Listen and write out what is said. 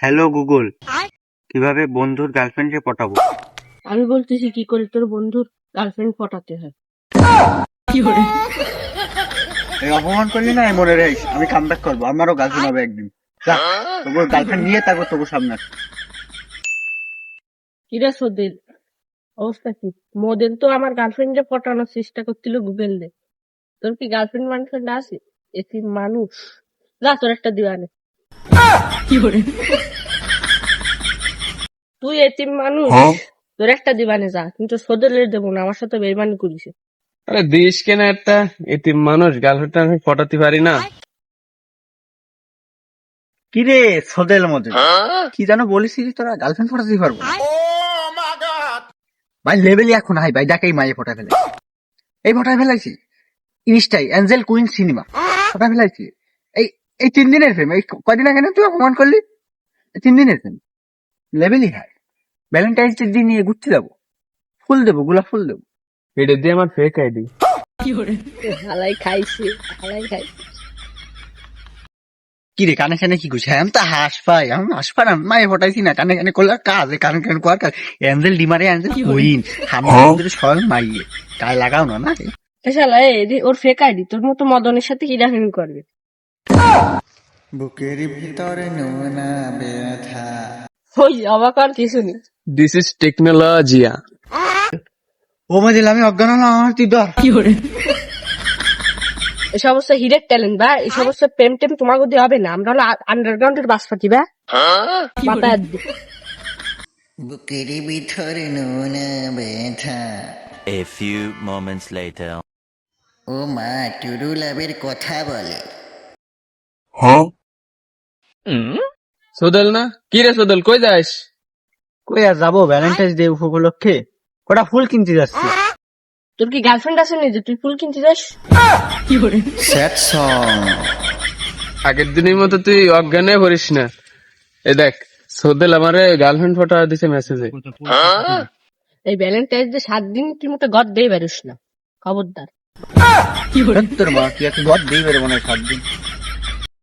Hello Google, কিভাবে বন্ধুর গার্লফ্রেন্ডকে পটাবো? আমি বলতেছি কি করে তোর বন্ধুর গার্লফ্রেন্ড পটাতে হয়। এই অপমান করলি না, মনে রাখিস আমি কামব্যাক করবো, আমারও গার্লফ্রেন্ড হবে একদিন। যা, তোর গার্লফ্রেন্ড নিয়ে তারপর তোর সামনে আস। কিরে সোদের অবস্থা কি? মোদের তো আমার গার্লফ্রেন্ডে পটানোর চেষ্টা করছিল গুগল দে। তোর কি গার্লফ্রেন্ড মানফ্রেন্ড আছে? এটি মানুষ, যা তোর একটা দিওয়ানে। তুই এতিম মানুষ, তোর একটা দিবানে যা, কিন্তু সোদের দেবো না, আমার সাথে বেইমানি করিস। আরে দিস কেন একটা এতিম মানুষ গার্লফ্রেন্ড আমি পটাতে পারি না। কিরে সদেল মধ্যে কি যেন বলেছিলি, তোরা গার্লফ্রেন্ড পটাতে পারবো? ভাই লেভেলই এখন হাই ভাই, ডাকেই মায়ে ফটা ফেলে। এই ফটা ফেলাইছি ইনস্টাই অ্যাঞ্জেল কুইন সিনেমা ফটা ফেলাইছি। এই এই 3 দিনের ফেম, এই কদিন আগে না তুই অপমান করলি? 3 দিনের ফেম, লেভেলই হাই। ভ্যালেন্টাইন্স ডে দিন নিয়ে ঘুরতে যাবো, ফুল দেবো, গোলাপ ফুল দেবো। এটা দিয়ে আমার ফেক আইডি। হালাই খাইছে, হালাই খাইছে। কি রে কানে কানে কি করছে? আমি তো হাস পাই, আমি হাস পাই না, মায়ে ফটাইছি না, কানে কানে করলে কাজ, কানে কানে করার কাজ। অ্যাঞ্জেল ডিমারে অ্যাঞ্জেল কুইন, আমি স্বয়ং মাইয়ে গায়ে লাগাও না। না শালা ওর ফেক আইডি, তোর মতো মদনের সাথে কি ডাকানি করবে? বুকের ভিতরে নোনা ব্যথা। ওই অবাক আর কিছু নেই। This is টেকনোলজিয়া। ও মাঝে আমি অজ্ঞান হলাম, আমার তুই ধর। এই সমস্ত হিরের ট্যালেন্ট বা এই সমস্ত প্রেম টেম তোমাকে দিয়ে হবে না, আমরা হলো আন্ডারগ্রাউন্ডের বাসপাতি বা বাতায়াত দি। বুকের ভিতরে নোনা ব্যথা। A few moments later. ও মা টুরু লাভের কথা বলে। সোদল না, কি রে সোদল, কই যাস? কই আর যাবো, ভ্যালেন্টাইন্স ডে উপলক্ষে কটা ফুল কিনতে যাচ্ছি। তোর কি গার্লফ্রেন্ড আছে নি যে তুই ফুল কিনতে যাস? Sad song. আগের দিনের মতো তুই অজ্ঞান হয়ে পড়িস না। এ দেখ, সোদল আমারে গার্লফ্রেন্ড ফটো দিছে মেসেজে। এই ভ্যালেন্টাইন্স ডে 7 দিন তুই মতো গদ দিয়ে বেরোস না, খবরদার। তোর মা তুই একটা ঘর দিয়ে বেরোবো না 7 দিন।